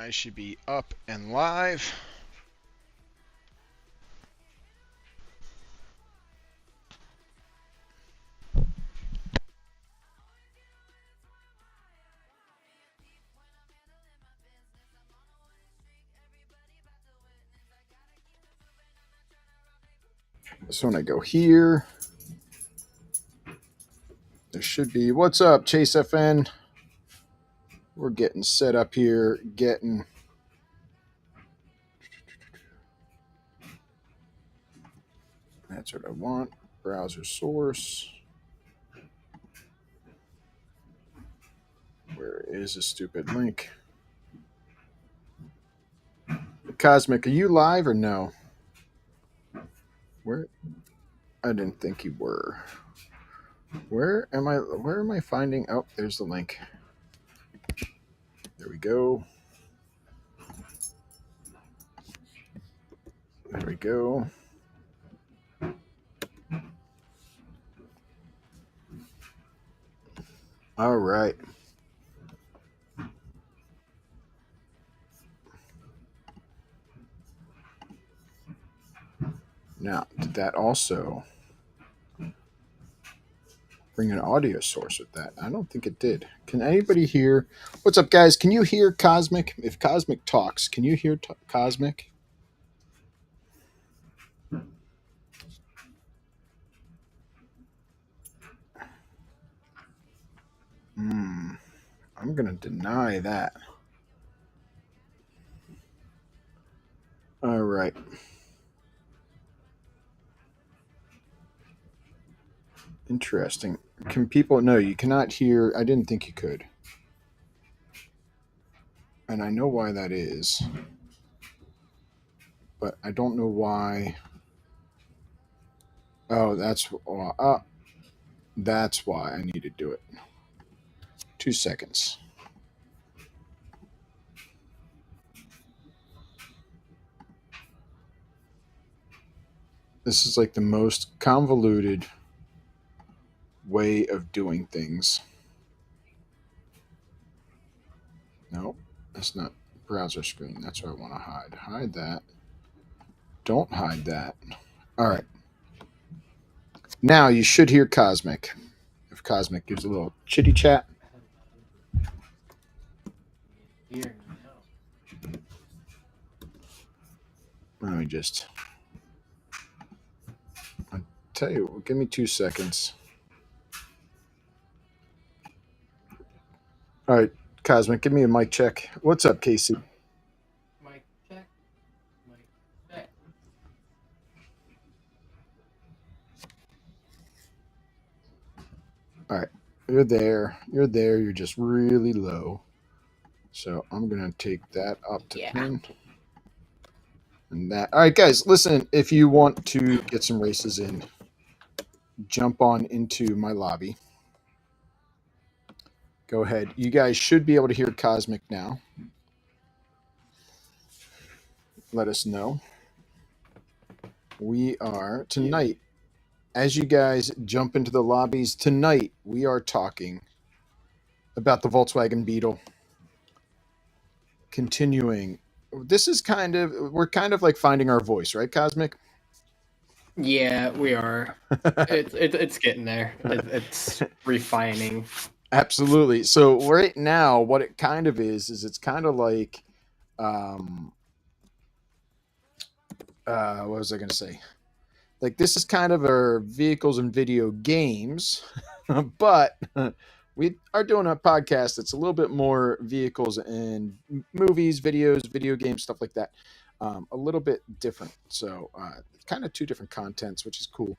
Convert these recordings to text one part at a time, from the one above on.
I should be up and live. So when I go here, there should be, what's up, Chase FN? We're getting set up here, that's what I want. Browser source. Where is the stupid link? Cosmic, are you live or no? Where? I didn't think you were. Where am I finding? Oh, there's the link. There we go. There we go. All right. Now, did that also bring an audio source with that? I don't think it did. Can anybody hear? What's up, guys? Can you hear Cosmic? If Cosmic talks, can you hear Cosmic? I'm going to deny that. All right. Interesting. Can people? No, you cannot hear. I didn't think you could. And I know why that is. But I don't know why. Oh, that's why I need to do it. 2 seconds. This is like the most convoluted way of doing things. No, that's not browser screen. That's what I want to hide. Hide that. Don't hide that. All right. Now you should hear Cosmic. If Cosmic gives a little chitty chat. Let me just. I'll tell you, give me 2 seconds. All right, Cosmic, give me a mic check. What's up, Casey? Mic check. Mic check. All right, you're there. You're there. You're just really low. So I'm going to take that up to 10. And that. All right, guys, listen, if you want to get some races in, jump on into my lobby. Go ahead. You guys should be able to hear Cosmic now. Let us know. We are tonight, as you guys jump into the lobbies, tonight we are talking about the Volkswagen Beetle. Continuing. This is we're kind of like finding our voice, right, Cosmic? Yeah, we are. It's getting there. It's refining. Absolutely. So right now, what it kind of is it's kind of like, what was I going to say? Like, this is kind of our vehicles and video games, but we are doing a podcast that's a little bit more vehicles and movies, videos, video games, stuff like that. A little bit different. So kind of 2 different contents, which is cool.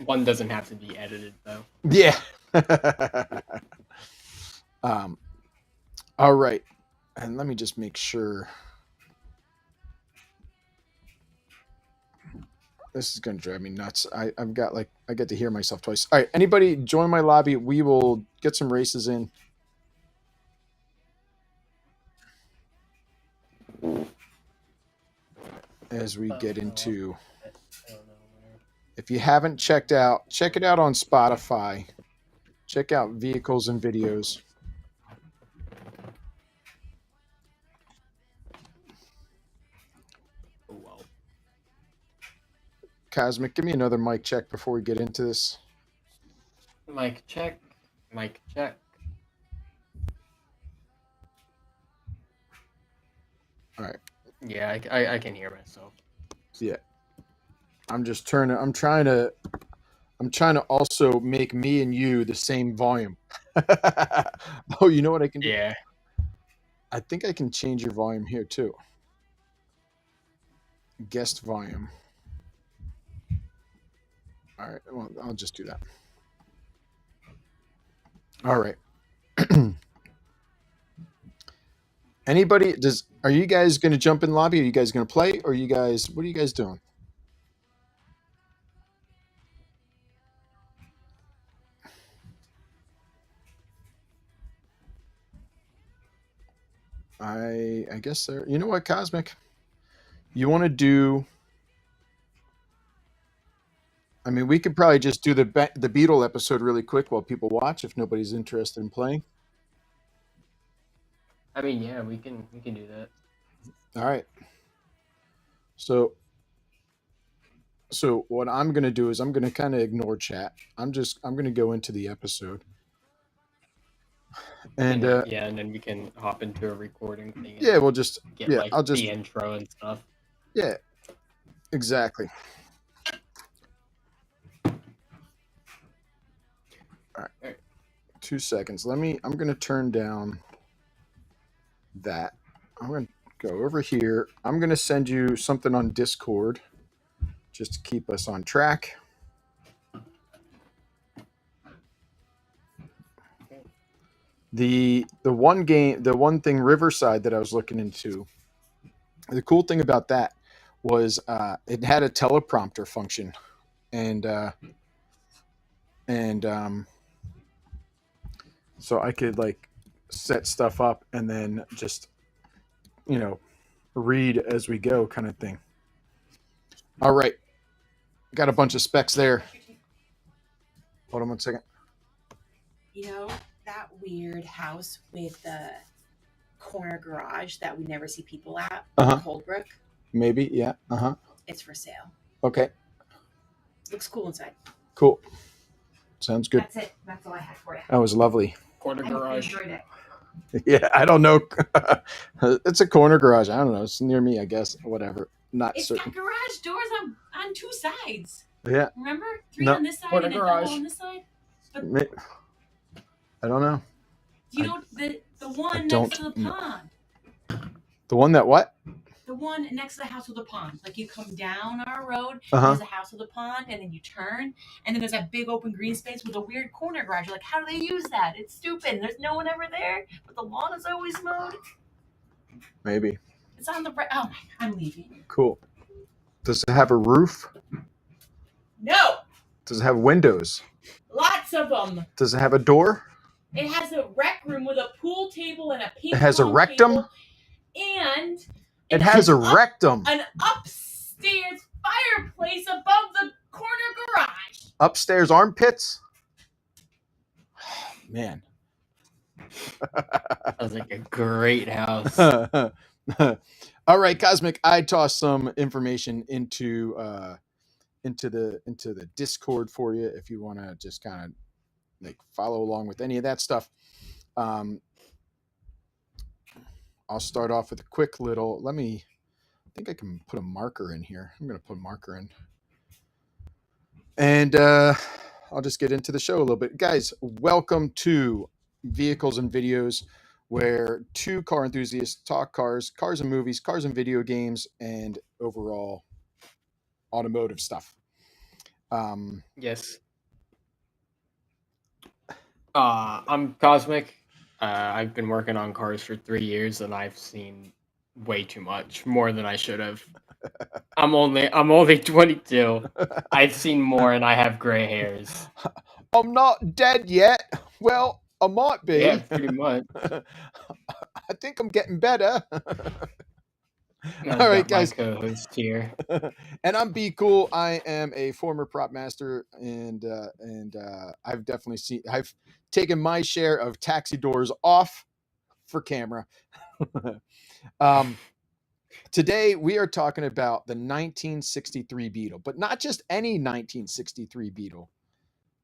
One doesn't have to be edited, though. Yeah. All right. And let me just make sure. This is going to drive me nuts. I've got I get to hear myself twice. All right. Anybody join my lobby. We will get some races in. As we get into. If you haven't checked out, check it out on Spotify. Check out Vehicles and Videos. Cosmic, give me another mic check before we get into this. Mic check. Mic check. All right. Yeah, I can hear myself. Yeah. I'm trying to also make me and you the same volume. Oh, you know what I can do? Yeah. I think I can change your volume here too. Guest volume. All right. Well, I'll just do that. All right. Anybody are you guys going to jump in lobby? Are you guys going to play? Or what are you guys doing? I guess there. You know what, Cosmic? You want to do? I mean, we could probably just do the Beetle episode really quick while people watch if nobody's interested in playing. I mean, yeah, we can do that. All right. So what I'm going to do is I'm going to kind of ignore chat. I'm going to go into the episode. And yeah, and then we can hop into a recording thing. Yeah, we'll just get the intro and stuff. Yeah, exactly. All right. 2 seconds. I'm going to turn down that. I'm going to go over here. I'm going to send you something on Discord just to keep us on track. The one thing Riverside that I was looking into, the cool thing about that was it had a teleprompter function, and so I could like set stuff up and then just read as we go kind of thing. All right, got a bunch of specs there. Hold on 1 second. You know that weird house with the corner garage that we never see people at? Coldbrook? Maybe, yeah. It's for sale. Okay. Looks cool inside. Cool. Sounds good. That's it. That's all I had for you. That was lovely. Corner garage. I enjoyed it. Yeah, I don't know. It's a corner garage. I don't know. It's near me, I guess. Whatever. Not It's certain. got garage doors on two sides. Yeah. Remember? Three on this side corner and a garage. double on this side? I don't know. You know the one next to the pond. The one that what? The one next to the house with the pond. Like you come down our road, Uh-huh. there's a house with a pond, and then you turn, and then there's that big open green space with a weird corner garage. You're like, how do they use that? It's stupid. There's no one ever there, but the lawn is always mowed. Maybe. It's on the right. Oh, I'm leaving. Cool. Does it have a roof? No. Does it have windows? Lots of them. Does it have a door? It has a rec room with a pool table and a ping pong It has a rectum? table, and It has a rectum. An upstairs fireplace above the corner garage. Upstairs armpits? Man. Sounds like a great house. All right, Cosmic. I tossed some information into the Discord for you if you want to just kind of like follow along with any of that stuff. I'll start off with a quick little. I think I can put a marker in here. I'm going to put a marker in, and I'll just get into the show a little bit, guys. Welcome to Vehicles and Videos, where two car enthusiasts talk cars and movies, cars and video games, and overall automotive stuff. Yes. I'm Cosmic. I've been working on cars for 3 years, and I've seen way too much, more than I should have. I'm only 22. I've seen more, and I have gray hairs. I'm not dead yet. Well, I might be. Yeah, pretty much. I think I'm getting better. All right, guys. Co-host here, and I'm Be Cool. I am a former prop master, and I've definitely I've taken my share of taxi doors off for camera. Today we are talking about the 1963 Beetle, but not just any 1963 Beetle.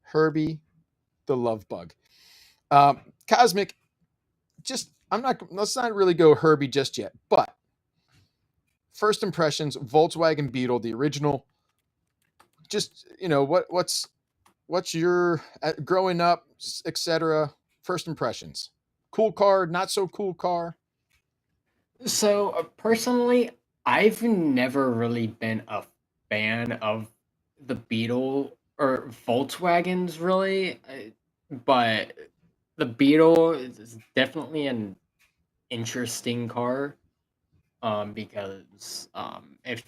Herbie the Love Bug. Cosmic, let's not really go Herbie just yet, but first impressions, Volkswagen Beetle, the original. Just what's your growing up, etc. First impressions. Cool car, not so cool car. So personally, I've never really been a fan of the Beetle or Volkswagens, really. But the Beetle is definitely an interesting car. Because if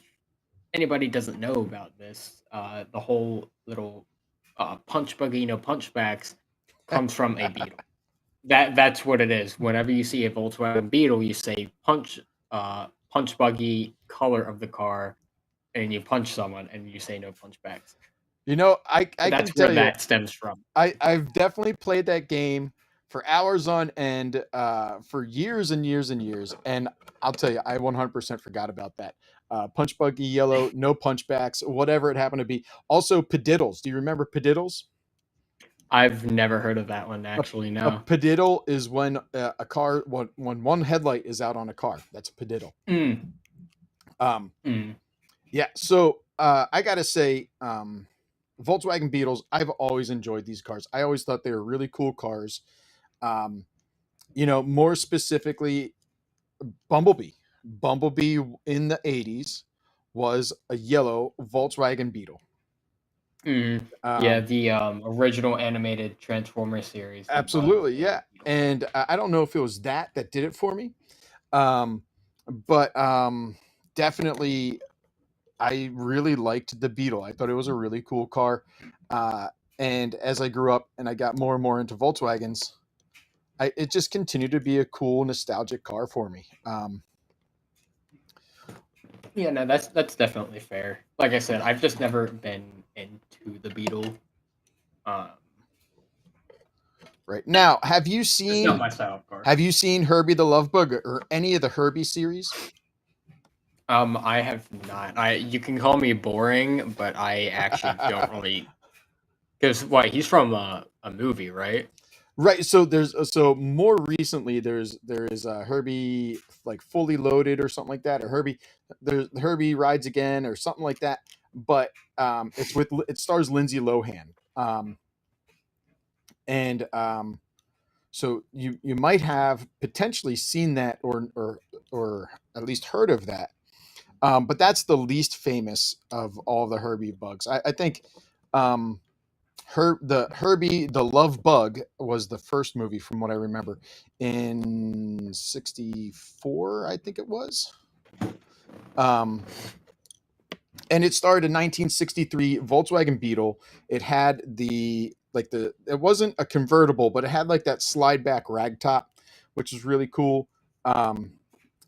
anybody doesn't know about this, the whole little punch buggy, punchbacks comes from a Beetle. That's what it is. Whenever you see a Volkswagen Beetle, you say punch buggy color of the car, and you punch someone, and you say no punchbacks. I can That's where tell you, that stems from. I've definitely played that game for hours on end, for years and years and years, and I'll tell you, I 100% forgot about that. Punch buggy yellow, no punchbacks, whatever it happened to be. Also, padiddles. Do you remember padiddles? I've never heard of that one A, actually. a No. padiddle is when a car when one headlight is out on a car. That's a padiddle. Mm. Um, Mm. yeah. So I gotta say, Volkswagen Beetles. I've always enjoyed these cars. I always thought they were really cool cars. Um, more specifically, Bumblebee. Bumblebee in the 80s was a yellow Volkswagen Beetle. Mm. Yeah, the original animated Transformer series. Absolutely, Yeah. yeah. And I don't know if it was that did it for me, um, but definitely I really liked the Beetle. I thought it was a really cool car. Uh, and as I grew up and I got more and more into Volkswagens, it just continued to be a cool, nostalgic car for me. Yeah, no, that's definitely fair. Like I said, I've just never been into the Beetle. Um, Right now, it's not my style of car. have you seen Herbie the Love Bug or any of the Herbie series? I have not. You can call me boring, but I actually don't really. Because what he's from a movie, right? Right. So more recently there is a Herbie like Fully Loaded or something like that, or Herbie Rides Again or something like that. But it stars Lindsay Lohan. And so you might have potentially seen that or at least heard of that. But that's the least famous of all the Herbie bugs. I think um, Herbie the Love Bug was the first movie from what I remember in '64, I think it was. Um, and it started in 1963 Volkswagen Beetle. It had it wasn't a convertible, but it had like that slide back rag top, which was really cool. Um,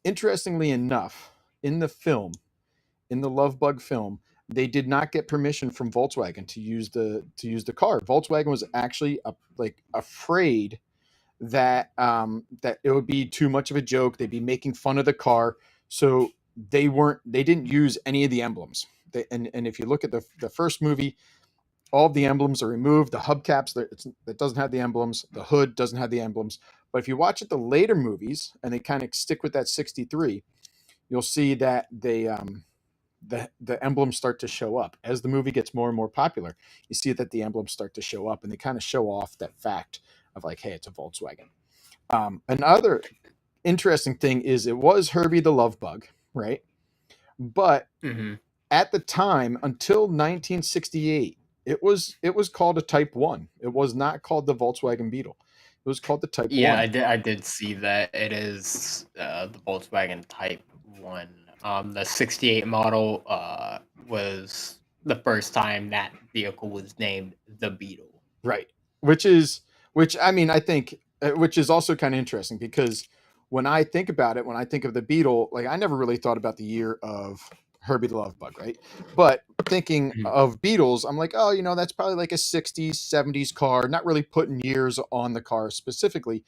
Interestingly enough, in the Love Bug film, they did not get permission from Volkswagen to use the car. Volkswagen was actually afraid that that it would be too much of a joke. They'd be making fun of the car, so they didn't use any of the emblems. And if you look at the first movie, all of the emblems are removed. The hubcaps that doesn't have the emblems. The hood doesn't have the emblems. But if you watch it the later movies and they kind of stick with that 63, you'll see that the emblems start to show up as the movie gets more and more popular. You see that the emblems start to show up, and they kind of show off that fact of like, hey, it's a Volkswagen. Another interesting thing is it was Herbie the Love Bug, right? But Mm-hmm. at the time, until 1968, it was called a Type One. It was not called the Volkswagen Beetle. It was called the Type Yeah, One. I did see that. It is the Volkswagen Type One. The '68 model was the first time that vehicle was named the Beetle. Right. Which I mean, I think, which is also kind of interesting because when I think about it, when I think of the Beetle, like I never really thought about the year of Herbie the Love Bug, right? But thinking Mhm. of Beetles, I'm like, oh, that's probably like a 60s, 70s car, not really putting years on the car specifically.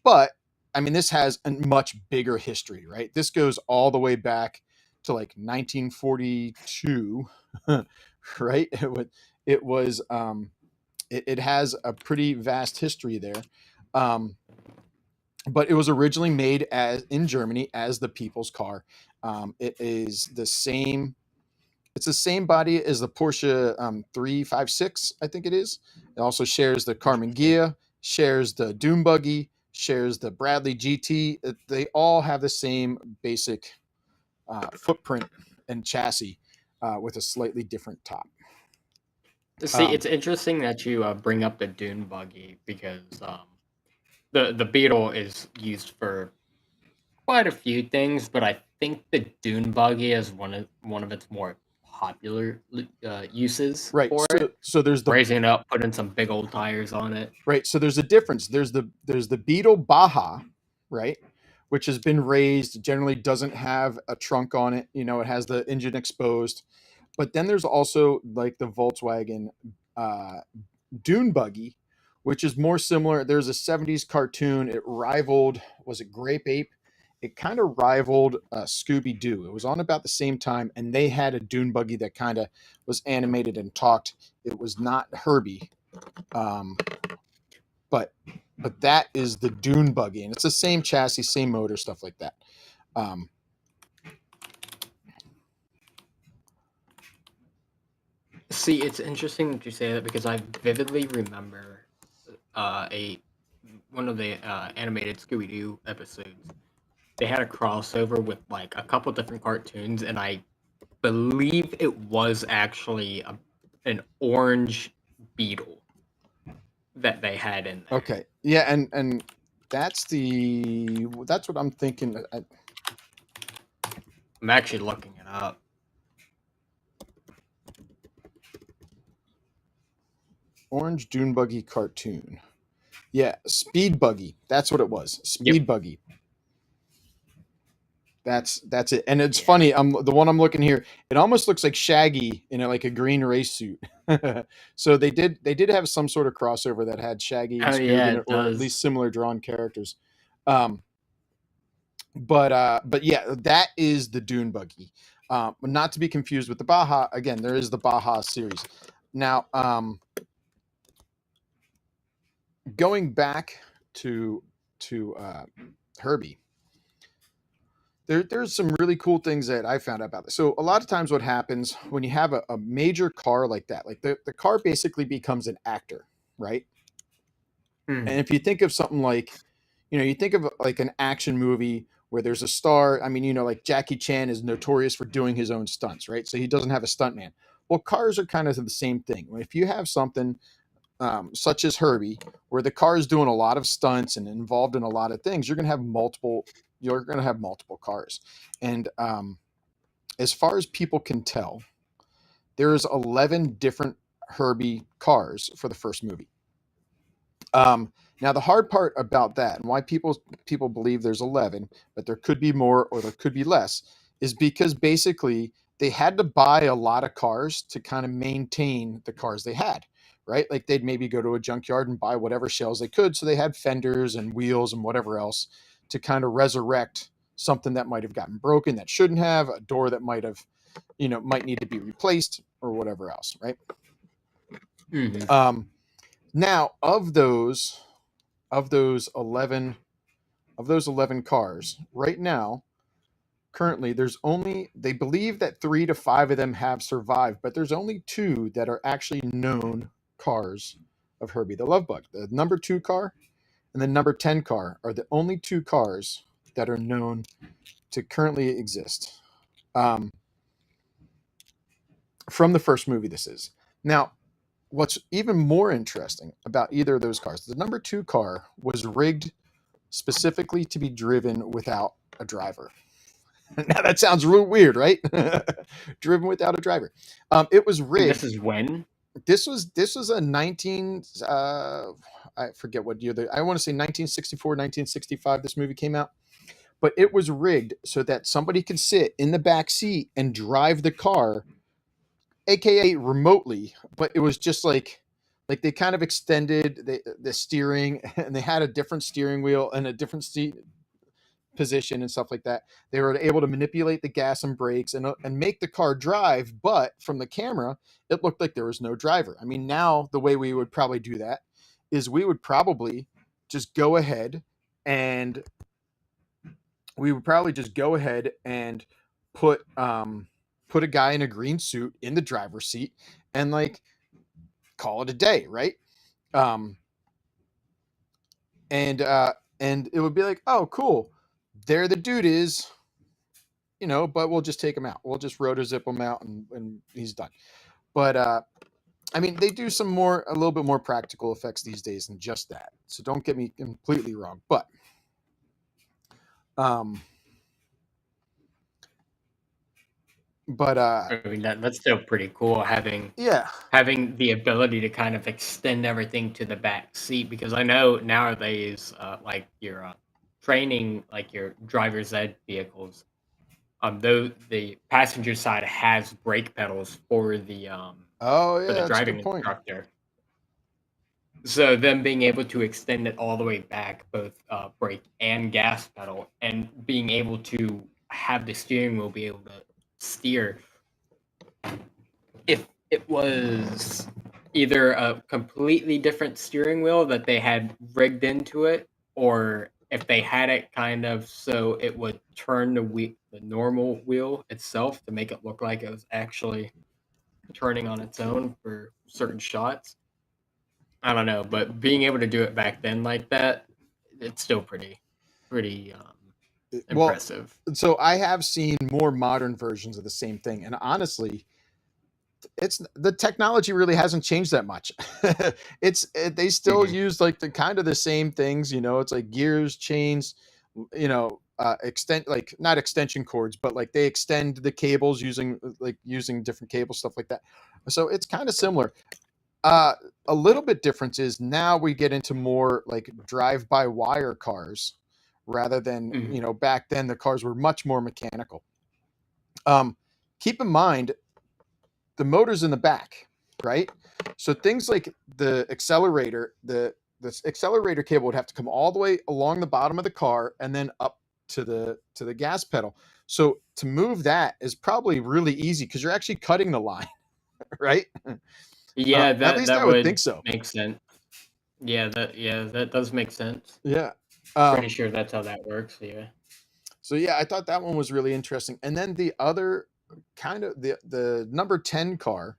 But I mean, this has a much bigger history, right? This goes all the way back to like 1942, right? It was it has a pretty vast history there. But it was originally made as in Germany as the people's car. It is the same. It's the same body as the Porsche 356, I think it is. It also shares the Carmen Ghia, shares the Dune buggy, shares the Bradley GT. They all have the same basic footprint and chassis with a slightly different top. See, it's interesting that you bring up the dune buggy because the Beetle is used for quite a few things, but I think the dune buggy is one of its more popular uses Right. for So it. so there's the Raising it up, putting some big old tires on it. right. So there's a difference. There's the Beetle Baja, right, which has been raised. Generally doesn't have a trunk on it. You know, it has the engine exposed. But then there's also like the Volkswagen Dune buggy, which is more similar. There's a 70s cartoon. It rivaled, was it Grape Ape? It kind of rivaled Scooby Doo. It was on about the same time, and they had a dune buggy that kind of was animated and talked. It was not Herbie, um, but that is the dune buggy, and it's the same chassis, same motor, stuff like that. See, it's interesting that you say that because I vividly remember one of the animated Scooby Doo episodes. They had a crossover with like a couple different cartoons, and I believe it was actually an orange beetle that they had in there. Okay, yeah, and that's what I'm thinking. I'm actually looking it up. Orange dune buggy cartoon. Yeah, speed buggy. That's what it was. Speed buggy. That's it. And it's funny. The one I'm looking here. It almost looks like Shaggy in like a green race suit. So they did have some sort of crossover that had Shaggy and Scooby in it, or at least similar drawn characters. But yeah, that is the dune buggy. Not to be confused with the Baja. Again, there is the Baja series. Now, going back to Herbie, there's some really cool things that I found out about this. So a lot of times what happens when you have a major car like that, like the car basically becomes an actor, right? And if you think of something like, you think of like an action movie where there's a star. I mean, like Jackie Chan is notorious for doing his own stunts, right? So he doesn't have a stuntman. Well, cars are kind of the same thing. If you have something such as Herbie, where the car is doing a lot of stunts and involved in a lot of things, you're going to have multiple cars. And as far as people can tell, there's 11 different Herbie cars for the first movie. Now the hard part about that, and why people believe there's 11, but there could be more or there could be less, is because basically they had to buy a lot of cars to kind of maintain the cars they had. Right? Like they'd maybe go to a junkyard and buy whatever shells they could. So they had fenders and wheels and whatever else to kind of resurrect something that might have gotten broken that shouldn't have, a door that might have, might need to be replaced or whatever else. Right. Mm-hmm. Now of those 11 cars right now, currently they believe that 3 to 5 of them have survived, but there's only 2 that are actually known cars of Herbie the Love Bug. The number 2 car and the number 10 car are the only 2 cars that are known to currently exist. From the first movie, this is. Now, what's even more interesting about either of those cars, the number 2 car was rigged specifically to be driven without a driver. Now that sounds real weird, right? Driven without a driver. It was rigged. This is when? This was a 19 I forget what year. I want to say 1964, 1965 this movie came out. But it was rigged so that somebody could sit in the back seat and drive the car, aka remotely, but it was just like like they kind of extended the steering, and they had a different steering wheel and a different seat position and stuff like that. They were able to manipulate the gas and brakes and make the car drive, but from the camera, it looked like there was no driver. I mean, now the way we would probably do that is we would probably just go ahead and put put a guy in a green suit in the driver's seat and like call it a day, right? And it would be like, oh, cool, there the dude is, you know, but we'll just take him out. We'll just rotozip him out and he's done. But I mean, they do a little bit more practical effects these days than just that. So don't get me completely wrong. But I mean, that's still pretty cool having yeah, the ability to kind of extend everything to the back seat, because I know nowadays, like your training, like your driver's ed vehicles, though the passenger side has brake pedals for the oh yeah, that's a driving good point. instructor. So them being able to extend it all the way back, both brake and gas pedal, and being able to have the steering wheel be able to steer. If it was either a completely different steering wheel that they had rigged into it, or if they had it kind of so it would turn the normal wheel itself to make it look like it was actually turning on its own for certain shots. I don't know, but being able to do it back then like that, it's still pretty impressive. Well, so I have seen more modern versions of the same thing, and honestly, it's the technology really hasn't changed that much. They still use like the kind of the same things, you know. It's like gears, chains, you know, extend, like not extension cords, but like they extend the cables using different cables, stuff like that. So it's kind of similar. A little bit difference is now we get into more like drive-by-wire cars rather than, you know, back then the cars were much more mechanical. Keep in mind the motor's in the back, right? So things like the accelerator cable would have to come all the way along the bottom of the car and then up to the gas pedal. So to move that is probably really easy because you're actually cutting the line, right? Yeah, at least I would think so. Make sense. Yeah, that does make sense. Yeah. Pretty sure that's how that works. Yeah. So yeah, I thought that one was really interesting. And then the other kind of the number 10 car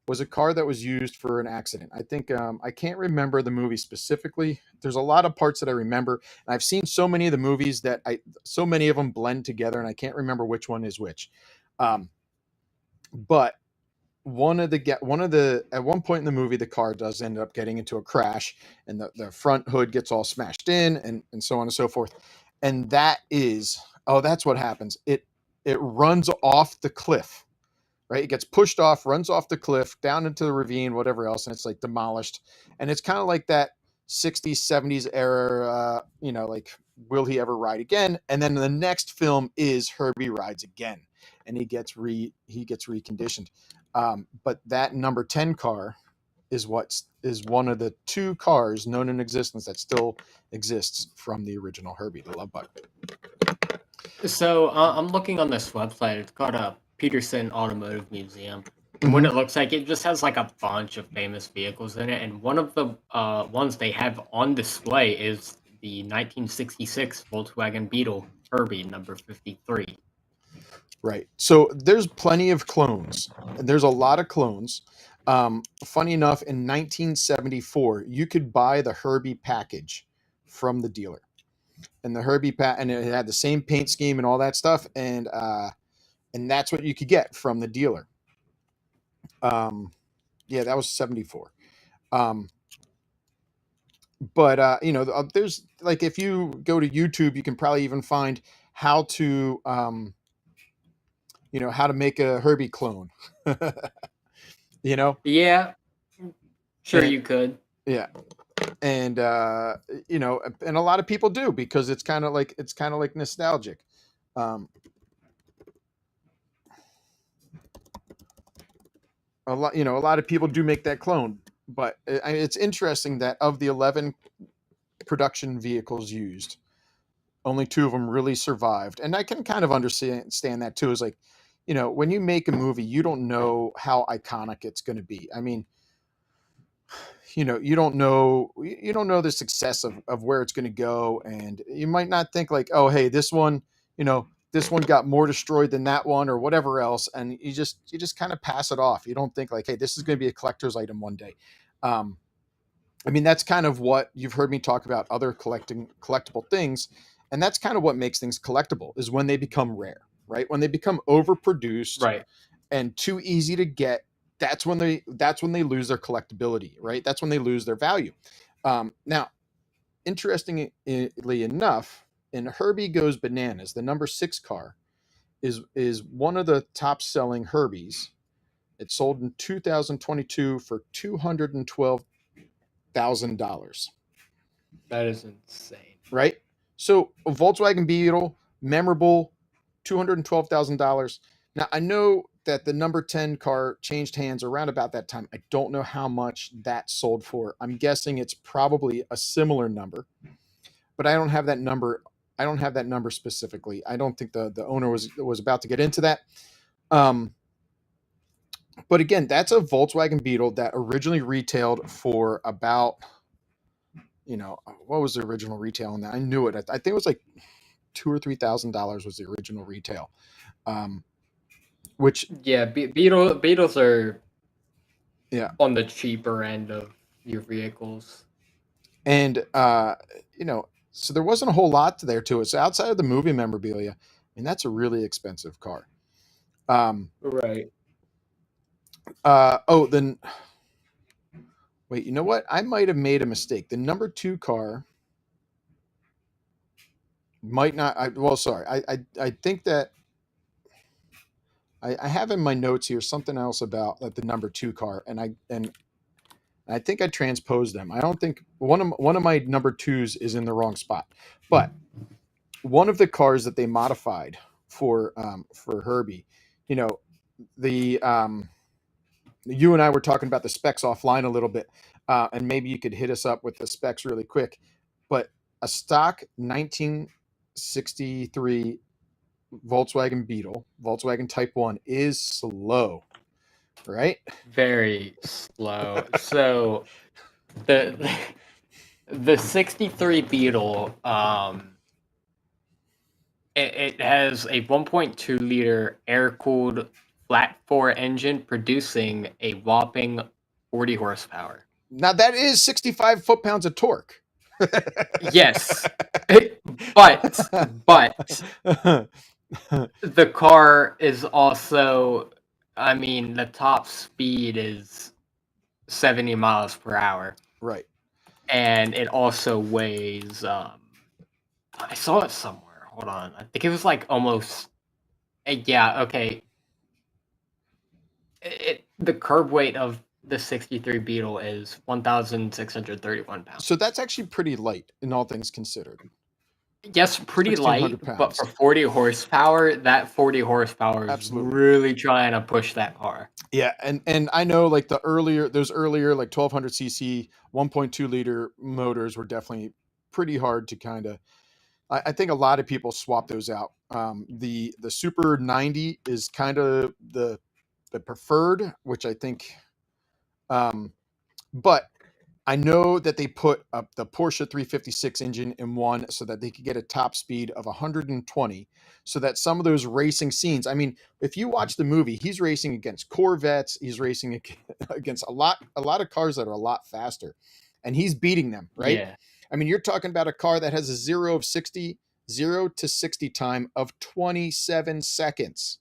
was a car that was used for an accident. I think I can't remember the movie specifically. There's a lot of parts that I remember, and I've seen so many of the movies that so many of them blend together, and I can't remember which one is which. But at one point in the movie, the car does end up getting into a crash, and the front hood gets all smashed in, and so on and so forth. And that's what happens. It runs off the cliff. Right, it gets pushed off, runs off the cliff, down into the ravine, whatever else, and it's like demolished. And it's kind of like that 60s, 70s era, you know, like will he ever ride again? And then the next film is Herbie Rides Again, and he gets reconditioned. But that number 10 car is one of the two cars known in existence that still exists from the original Herbie the Love Bug. So I'm looking on this website. It's called a Peterson Automotive Museum. And what it looks like, it just has like a bunch of famous vehicles in it. And one of the ones they have on display is the 1966 Volkswagen Beetle Herbie number 53. Right. So there's plenty of clones. There's a lot of clones. Funny enough, in 1974, you could buy the Herbie package from the dealer. And the Herbie and it had the same paint scheme and all that stuff. And that's what you could get from the dealer. Yeah, that was 74. But you know, there's like, if you go to YouTube, you can probably even find how to, you know, how to make a Herbie clone. You know? Yeah, sure, you could. Yeah. And you know, and a lot of people do, because it's kind of like nostalgic. A lot of people do make that clone. but it's interesting that of the 11 production vehicles used, only 2 of them really survived. And I can kind of understand that too. Is like, when you make a movie, you don't know how iconic it's going to be. I mean, you don't know the success of where it's going to go, and you might not think like, oh, hey, this one got more destroyed than that one or whatever else, and you just kind of pass it off. You don't think like, hey, this is going to be a collector's item one day. I mean, that's kind of what you've heard me talk about other collectible things, and that's kind of what makes things collectible, is when they become rare, right? When they become overproduced Right. and too easy to get. That's when they lose their collectability, right? That's when they lose their value. Now, interestingly enough, in Herbie Goes Bananas, the number 6 car is one of the top selling Herbies. It sold in 2022 for $212,000. That is insane. Right? So a Volkswagen Beetle, memorable, $212,000. Now I know that the number 10 car changed hands around about that time. I don't know how much that sold for. I'm guessing it's probably a similar number, but I don't have that number. I don't have that number specifically. I don't think the owner was about to get into that. But again, that's a Volkswagen Beetle that originally retailed for about, what was the original retail on that? I knew it. I think it was like $2,000 or $3,000 was the original retail. Which Beetles are yeah on the cheaper end of your vehicles. And so there wasn't a whole lot there to it. So outside of the movie memorabilia, I mean, that's a really expensive car. Right. Then wait, you know what? I might have made a mistake. The number 2 car might not. I think that I have in my notes here something else about the number 2 car, and I think I transposed them. I don't think one of my number 2s is in the wrong spot, but one of the cars that they modified for Herbie, the you and I were talking about the specs offline a little bit, and maybe you could hit us up with the specs really quick. But a stock 1963 Volkswagen Beetle, Volkswagen Type 1, is slow, right? Very slow. So the 63 Beetle, it has a 1.2 liter air-cooled flat 4 engine producing a whopping 40 horsepower. Now that is 65 foot-pounds of torque. Yes. But the car is also, I mean, the top speed is 70 miles per hour. Right. And it also weighs, I saw it somewhere. Hold on. I think it was like almost, yeah, okay. The curb weight of the 63 Beetle is 1,631 pounds. So that's actually pretty light in all things considered. Yes, pretty light, but for 40 horsepower, that 40 horsepower is really trying to push that car. Yeah, and I know like those earlier like 1200cc 1.2 liter motors were definitely pretty hard to kind of. I think a lot of people swap those out. The Super 90 is kind of the preferred, which I think. But I know that they put up the Porsche 356 engine in one so that they could get a top speed of 120, so that some of those racing scenes, I mean, if you watch the movie, he's racing against Corvettes, he's racing against a lot of cars that are a lot faster, and he's beating them, right? Yeah. I mean, you're talking about a car that has a 0 to 60 time of 27 seconds.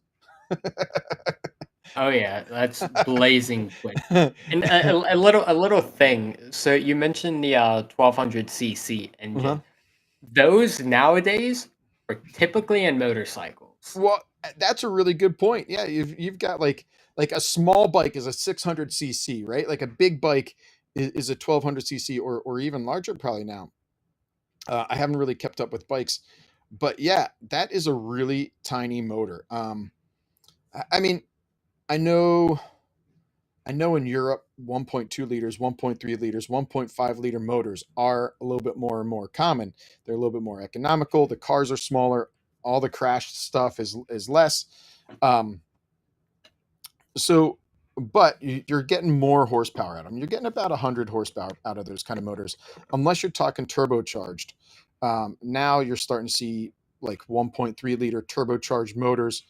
Oh yeah, that's blazing quick. And a little thing. So you mentioned the 1200cc engine. Uh-huh. Those nowadays are typically in motorcycles. Well, that's a really good point. Yeah, you've got like a small bike is a 600cc, right? Like a big bike is a 1200cc or even larger probably now. I haven't really kept up with bikes, but yeah, that is a really tiny motor. I mean, I know I know in Europe, 1.2 liters, 1.3 liters, 1.5 liter motors are a little bit more and more common. They're a little bit more economical. The cars are smaller. All the crash stuff is less. So, but you're getting more horsepower out of them. You're getting about 100 horsepower out of those kind of motors, unless you're talking turbocharged. Now you're starting to see like 1.3 liter turbocharged motors.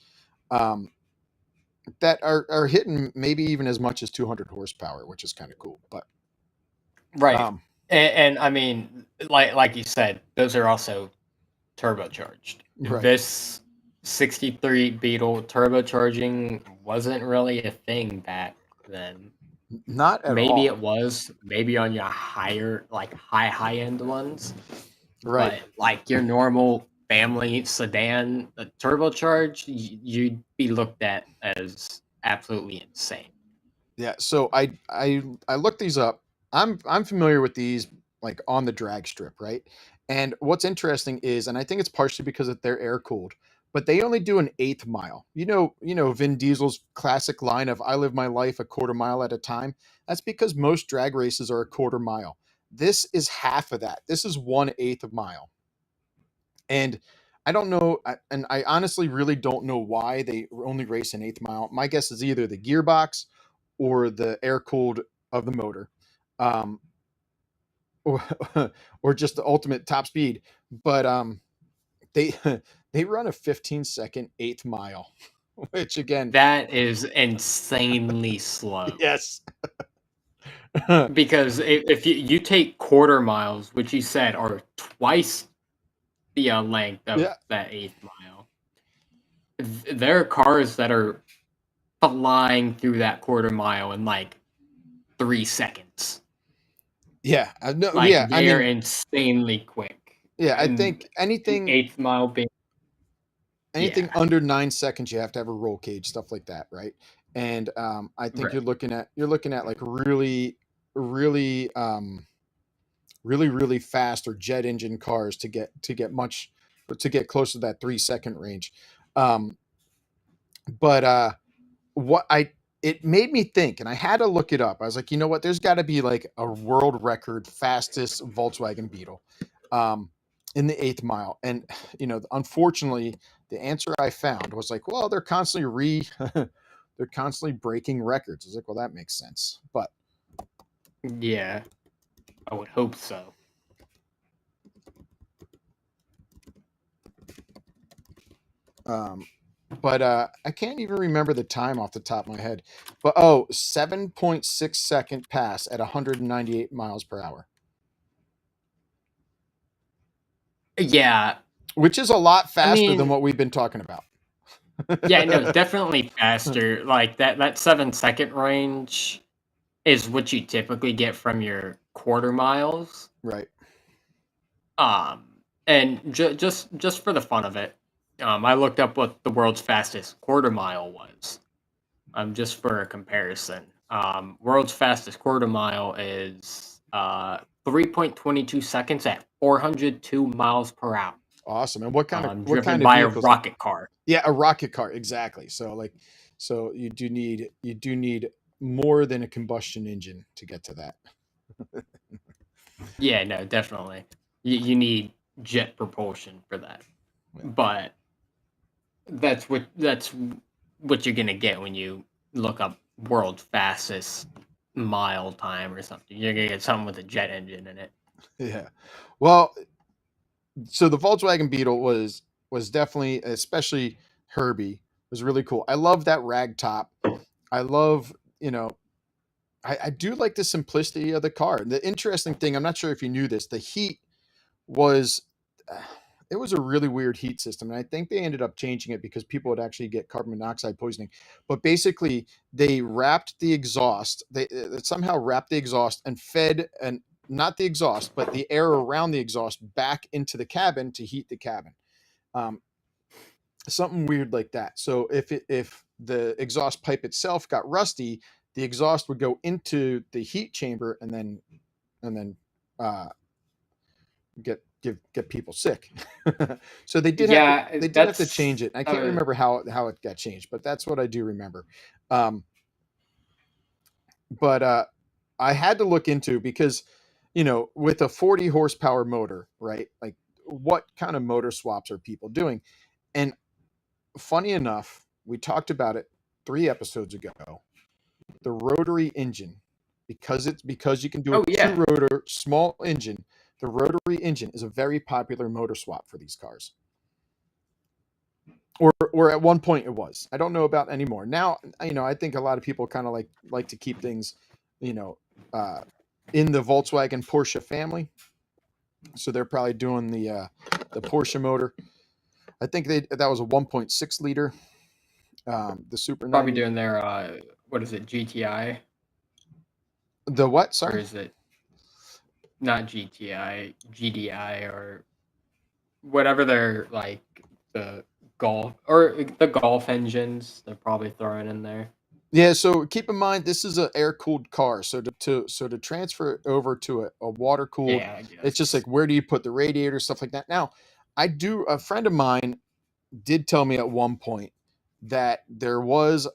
That are hitting maybe even as much as 200 horsepower, which is kind of cool. But Right. And I mean, like you said, those are also turbocharged. right. This 63 Beetle turbocharging wasn't really a thing back then. Not at Maybe all. it was, maybe on your higher, like high end ones. Right. But like your normal family sedan, the turbocharged, you'd be looked at as absolutely insane. Yeah. So I looked these up. I'm familiar with these like on the drag strip, right? And what's interesting is, and I think it's partially because of they're air cooled, but they only do an eighth mile. You know Vin Diesel's classic line of "I live my life a quarter mile at a time." That's because most drag races are a quarter mile. This is half of that. This is 1/8 of mile. And I don't know, and I honestly really don't know why they only race an eighth mile. My guess is either the gearbox or the air cooled of the motor, um, or, or just the ultimate top speed. But they they run a 15-second eighth mile, which again, That is insanely slow. yes, Because if you take quarter miles, which you said are twice the length of yeah, that eighth mile, there are cars that are flying through that quarter mile in like 3 seconds. yeah, no, Like yeah. I they're mean, insanely quick. yeah, I And think the eighth mile being anything yeah. under 9 seconds you have to have a roll cage, stuff like that, right? And I think Right. you're looking at like really really fast or jet engine cars to get close to that 3 second range. um but what I it made me think, and I had to look it up. I was like, you know what, there's got to be like a world record fastest Volkswagen Beetle um in the eighth mile. And unfortunately, the answer I found was like, well, they're constantly they're constantly breaking records. I was like, well, that makes sense. But Yeah. I would hope so. um I can't even remember the time off the top of my head. But 7.6 second pass at 198 miles per hour, Yeah. which is a lot I faster than mean, what we've been talking about. yeah, no, definitely faster. Like that 7 second range is what you typically get from your quarter miles. Right. Um, and just for the fun of it, I looked up what the world's fastest quarter mile was. Just for a comparison. World's fastest quarter mile is 3.22 seconds at 402 miles per hour. Awesome. And what Driven kind of by a vehicles? rocket car. Yeah, a rocket car, exactly. So you do need more than a combustion engine to get to that. Yeah, no, definitely. You need jet propulsion for that. Yeah. But that's what you're gonna get when you look up world fastest mile time or something. You're gonna get something with a jet engine in it. Yeah. Well, so the Volkswagen Beetle was definitely, especially Herbie, was really cool. I love that rag top. I love, I do like the simplicity of the car. The interesting thing, I'm not sure if you knew this, the heat was it was a really weird heat system, and I think they ended up changing it because people would actually get carbon monoxide poisoning. But basically, they wrapped the exhaust. They somehow wrapped the exhaust and fed, and not the exhaust, but the air around the exhaust back into the cabin to heat the cabin. Um, Something weird like that. So if the exhaust pipe itself got rusty, the exhaust would go into the heat chamber and then uh, get people sick. So Yeah, they did have to that's change it. I can't remember how it got changed, but that's what I do remember. Um, but I had to look into because, with a 40 horsepower motor, right? Like, what kind of motor swaps are people doing? And funny enough, we talked about it 3 episodes ago. The rotary engine, because you can do a Oh two yeah, rotor small engine. The rotary engine is a very popular motor swap for these cars. Or at one point it was. I don't know about anymore. Now, I think a lot of people kind of like to keep things, you know, uh, in the Volkswagen Porsche family. So they're probably doing the Porsche motor. I think that was a 1.6 liter, the Super probably 90. doing their what is it, GTI, The what? or Sorry. is it not GTI, GDI, or whatever they're like the golf or the golf engines? They're probably throwing in there. Yeah, so keep in mind this is an air cooled car. So to transfer it over to a water cooled, Yeah, I it's just guess. like, where do you put the radiator, stuff like that. Now, a friend of mine did tell me at one point that there was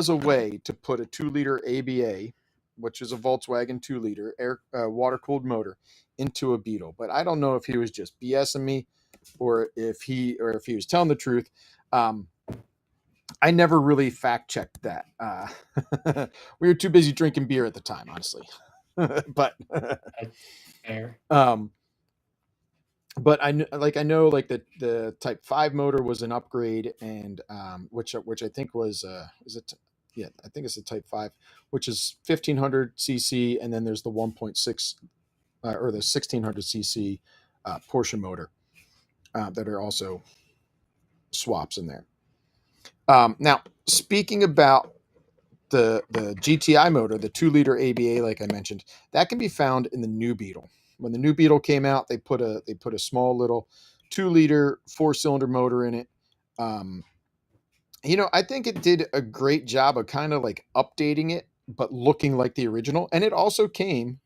a way to put a 2 liter ABA, which is a Volkswagen 2 liter air water cooled motor, into a Beetle. But I don't know if he was just BSing me or if he was telling the truth. Um, I never really fact checked that. We were too busy drinking beer at the time, honestly. but That's fair. um, but I know like the Type 5 motor was an upgrade, and which I think was is it yeah, I think it's the Type 5, which is 1500 cc, and then there's the 1.6 or the 1600 cc Porsche motor that are also swaps in there. Now, speaking about the GTI motor, the 2 liter ABA, like I mentioned, that can be found in the new Beetle. When the new Beetle came out, they put a small little 2 liter 4 cylinder motor in it. Um, I think it did a great job of kind of like updating it, but looking like the original. And it also came.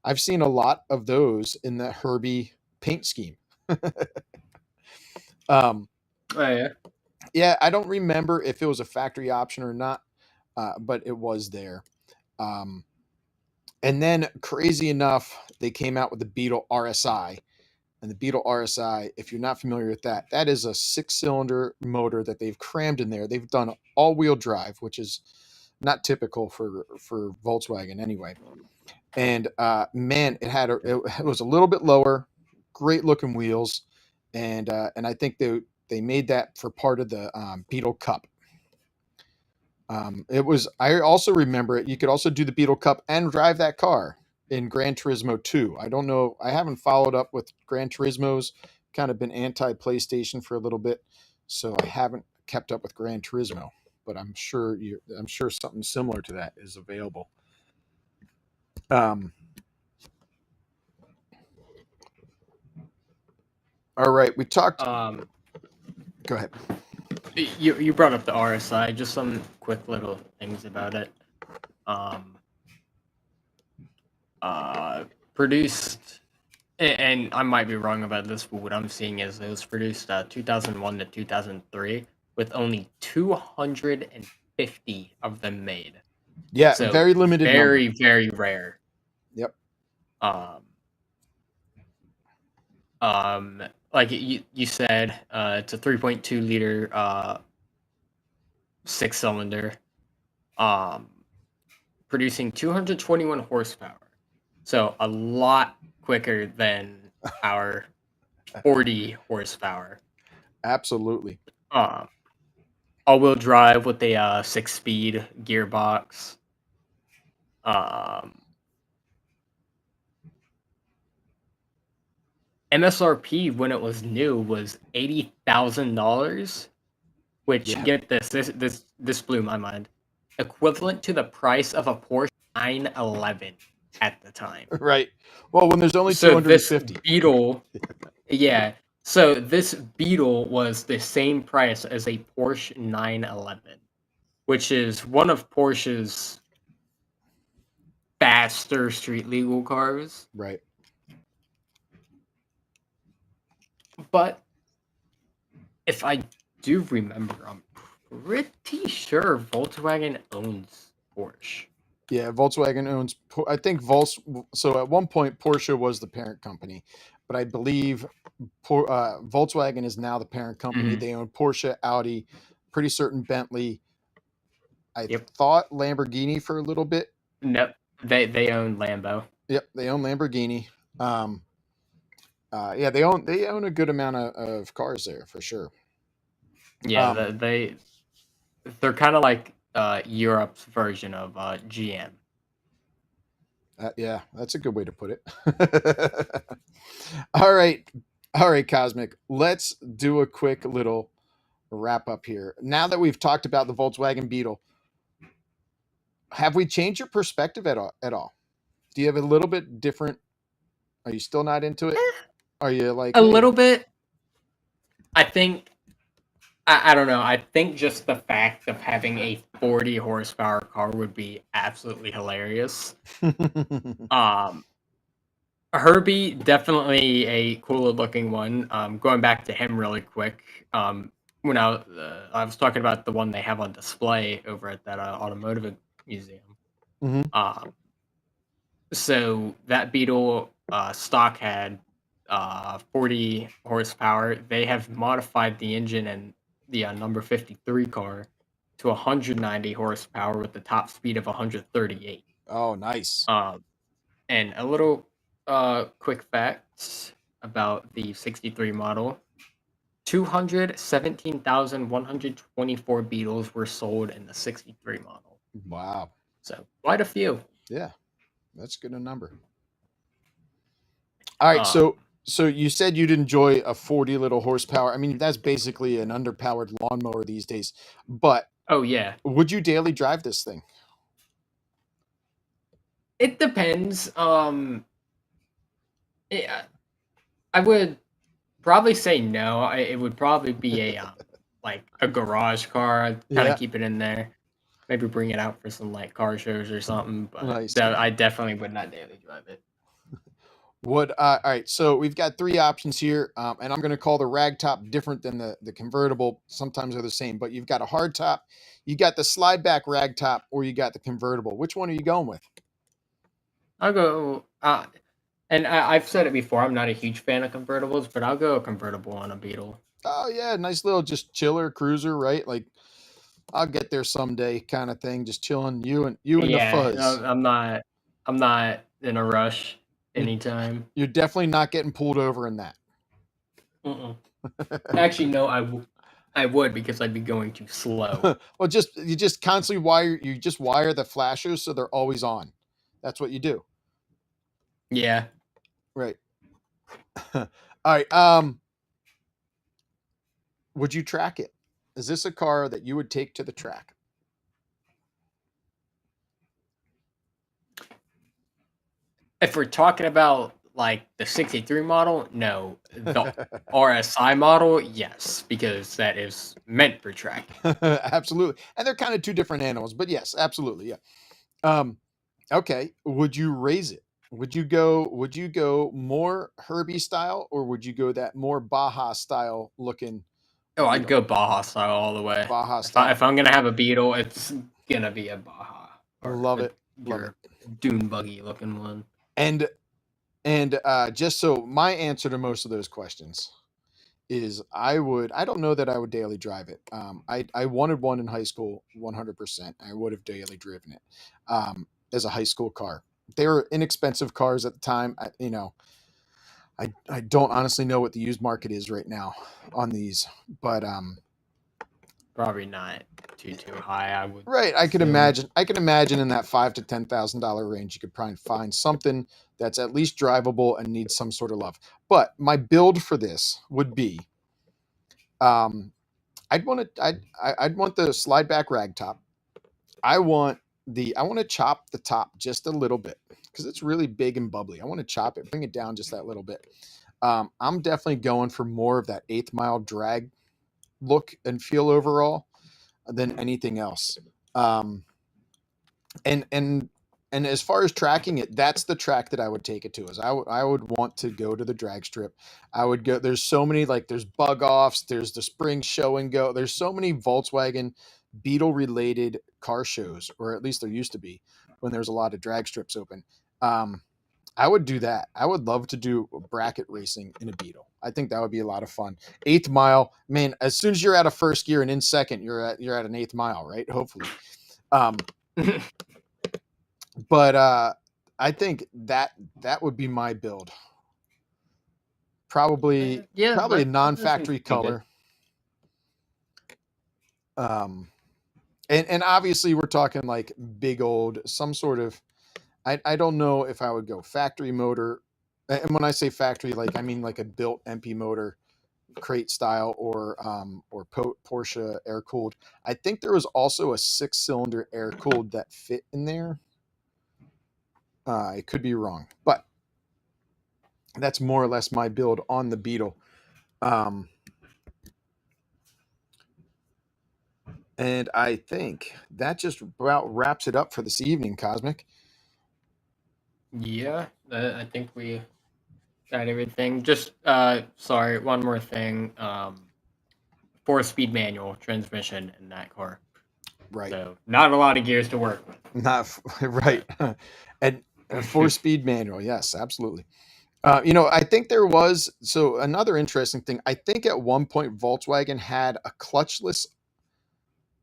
I've seen a lot of those in the Herbie paint scheme. um, Oh yeah. yeah, I don't remember if it was a factory option or not, but it was there. Um, And then, crazy enough, they came out with the Beetle RSI. And the Beetle RSI, if you're not familiar with that, that is a 6 cylinder motor that they've crammed in there. They've done all wheel drive, which is not typical for Volkswagen anyway. And man, it was a little bit lower, great looking wheels, and I think they made that for part of the Beetle Cup. It was. I also remember it. You could also do the Beetle Cup and drive that car in Gran Turismo 2. I don't know. I haven't followed up with Gran Turismos. Kind of been anti PlayStation for a little bit, so I haven't kept up with Gran Turismo. But I'm sure something similar to that is available. Um, all right, we talked. Um, Go ahead. you brought up the RSI. Just some quick little things about it. Um, produced, and I might be wrong about this, but what I'm seeing is it was produced 2001 to 2003 with only 250 of them made. Yeah, So very limited number. very, very rare. Yep. Um, like you said, it's a 3.2 liter 6 cylinder, um, producing 221 horsepower. So a lot quicker than our 40 horsepower. Absolutely. Um, all-wheel drive with a 6-speed gearbox. Um, MSRP when it was new was $80,000, which Yeah. get this blew my mind. Equivalent to the price of a Porsche 911 at the time. Right. Well, when there's only So this 250. Beetle, yeah. So this Beetle was the same price as a Porsche 911, which is one of Porsche's faster street legal cars. Right. But if I do remember, I'm pretty sure Volkswagen owns Porsche. Yeah, Volkswagen owns. I think So at one point, Porsche was the parent company, but I believe Volkswagen is now the parent company. Mhm. They own Porsche, Audi, pretty certain Bentley. I Yep. thought Lamborghini for a little bit. Nope. They own Lambo. Yep, they own Lamborghini. Yeah, they own a good amount of cars there for sure. Yeah, Um, they're kind of like Europe's version of GM. yeah, that's a good way to put it. All right, Cosmic. Let's do a quick little wrap up here. Now that we've talked about the Volkswagen Beetle, have we changed your perspective at all? Do you have a little bit different? Are you still not into it? Are you like A hey, little bit. I think I don't know. I think just the fact of having a 40 horsepower car would be absolutely hilarious. Herbie, definitely a cooler looking one. Going back to him really quick. When I was talking about the one they have on display over at that automotive museum. Mhm. So that Beetle stock had 40 horsepower. They have modified the engine and the number 53 car to 190 horsepower with the top speed of 138. Oh, nice. And a little quick fact about the 63 model. 217,124 Beetles were sold in the 63 model. Wow. So quite a few. Yeah, that's good a number. All right, so you said you'd enjoy a 40 little horsepower. I mean, that's basically an underpowered lawnmower these days. But Oh yeah, would you daily drive this thing? it depends. I would probably say no. It would probably be a like a garage car. I'd kind Yeah. of keep it in there. Maybe bring it out for some like car shows or something. But Nice. I definitely would not daily drive it. All right, so we've got three options here, and I'm going to call the rag top different than the convertible. Sometimes they're the same, but you've got a hard top, you got the slide back rag top, or you got the convertible. Which one are you going with? I'll go. And I've said it before. I'm not a huge fan of convertibles, but I'll go a convertible on a Beetle. Oh yeah, nice little just chiller cruiser, right? Like I'll get there someday, kind of thing. Just chilling, you and the Yeah, fuzz. I'm not. I'm not in a rush You- anytime. You're definitely not getting pulled over in that. Mm-mm. Actually, no, I would because I'd be going too slow. Well, you just constantly wire the flashers so they're always on. That's what you do. Yeah. Right. All right. Would you track it? Is this a car that you would take to the track? If we're talking about like the 63 model, no. The RSI model, yes, because that is meant for tracking. Absolutely. And they're kind of two different animals, but yes, absolutely. Yeah. Okay. Would you raise it? Would you go more Herbie style, or would you go that more Baja style looking? Oh, I'd go Baja style all the way. Baja style. If I'm gonna have a Beetle, it's gonna be a Baja. Love it. Love Your dune buggy looking one. And just so my answer to most of those questions is I don't know that I would daily drive it. I wanted one in high school 100%. I would have daily driven it as a high school car. They were inexpensive cars at the time. I don't honestly know what the used market is right now on these, but Probably not too high. I would. right. I could assume. imagine in that $5,000 to $10,000 range, you could probably find something that's at least drivable and needs some sort of love. But my build for this would be, I'd want the slide back rag top. I want to chop the top just a little bit because it's really big and bubbly. I want to chop it, bring it down just that little bit. I'm definitely going for more of that 8th mile drag look and feel overall than anything else. And as far as tracking it, that's the track that I would take it to. Is I would want to go to the drag strip. I would go. There's so many, like there's bug offs. There's the spring show and go. There's so many Volkswagen Beetle related car shows, or at least there used to be, when there's a lot of drag strips open. I would do that. I would love to do bracket racing in a Beetle. I think that would be a lot of fun. 8th mile, man. As soon as you're out of first gear and in second, you're at an 8th mile, right? Hopefully. But I think that would be my build. Probably a non-factory color. And obviously we're talking like big old, some sort of, I don't know if I would go factory motor. And when I say factory, like I mean like a built MP motor, crate style, or Porsche air cooled. I think there was also a 6-cylinder air cooled that fit in there. I could be wrong, but that's more or less my build on the Beetle. And I think that just about wraps it up for this evening, Cosmic. Yeah, I think we got everything. Just sorry, one more thing. 4-speed manual transmission in that car. Right. So not a lot of gears to work with. Not right. And a 4-speed manual. Yes, absolutely. I think there was, so another interesting thing, I think at one point Volkswagen had a clutchless,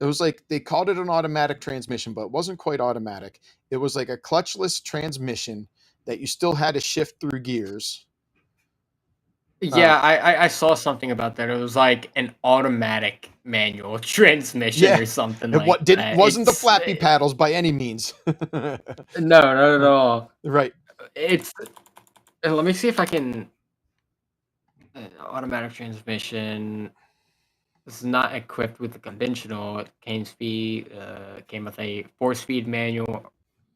it was like, they called it an automatic transmission, but it wasn't quite automatic. It was like a clutchless transmission that you still had to shift through gears. Yeah, I saw something about that. It was like an automatic manual transmission or something like that. Wasn't the flappy paddles by any means. No, not at all. Right. Let me see if I can. Automatic transmission is not equipped with the conventional. It came with a 4-speed manual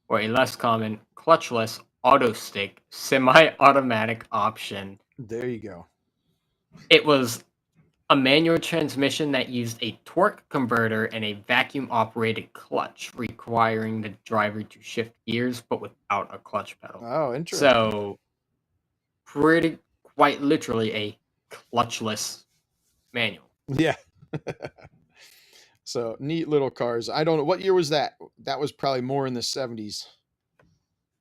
or a less common clutchless auto stick semi-automatic option. There you go. It was a manual transmission that used a torque converter and a vacuum-operated clutch, requiring the driver to shift gears, but without a clutch pedal. Oh, interesting. So, quite literally a clutchless manual. Yeah. So, neat little cars. I don't know. What year was that? That was probably more in the 70s.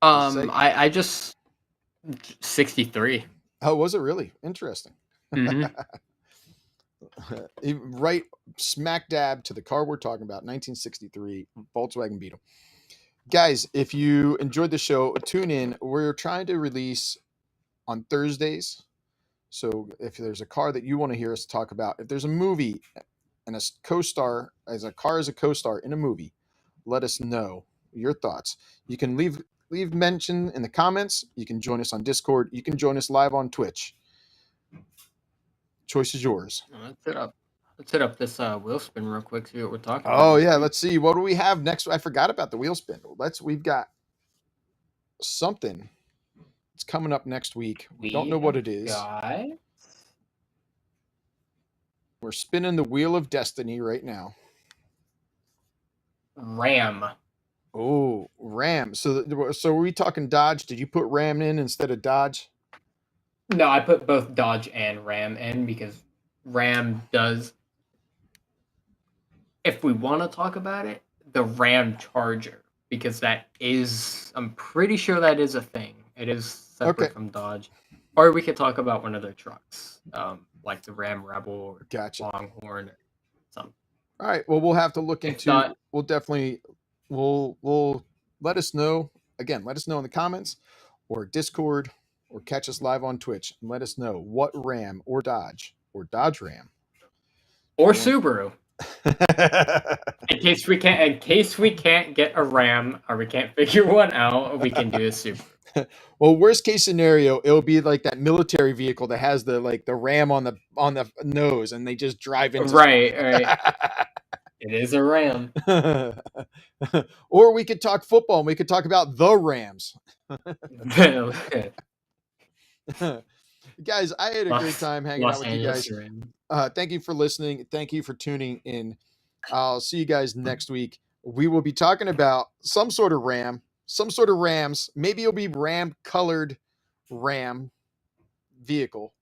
I just 63. Oh, was it really? Interesting. Mm-hmm. Right smack dab to the car we're talking about, 1963 Volkswagen Beetle. Guys, if you enjoyed the show, tune in. We're trying to release on Thursdays. So if there's a car that you want to hear us talk about, if there's a movie and a co-star as a co-star in a movie, let us know your thoughts. You can leave mention in the comments. You can join us on Discord. You can join us live on Twitch. Choice is yours. Let's hit up this wheel spin real quick. See what we're talking about. Oh yeah, let's see. What do we have next? I forgot about the wheel spin. We've got something. It's coming up next week. We don't know what it is. We're spinning the wheel of destiny right now. Ram. Oh, Ram. So are we talking Dodge? Did you put Ram in instead of Dodge? No, I put both Dodge and Ram in because Ram does. If we want to talk about it, the Ram Charger, because I'm pretty sure that is a thing. It is separate from Dodge. Or we could talk about one of their trucks, like the Ram Rebel or Longhorn or something. All right. Well, we'll have to look into. We'll definitely. We'll let us know. Again, let us know in the comments or Discord or catch us live on Twitch and let us know what Ram or Dodge Ram or Subaru. in case we can't get a Ram or we can't figure one out, we can do a Subaru. Well, worst case scenario, it'll be like that military vehicle that has the Ram on the nose, and they just drive into. Right. It is a Ram. Or we could talk football, and we could talk about the Rams. Guys, I had a great time hanging out with you guys. Thank you for listening. Thank you for tuning in. I'll see you guys next week. We will be talking about some sort of Ram, some sort of Rams. Maybe it'll be Ram-colored Ram vehicle.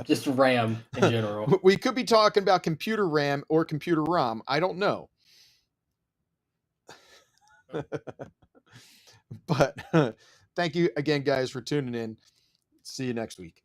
Just Ram in general. We could be talking about computer RAM or computer ROM. I don't know. But thank you again, guys, for tuning in. See you next week.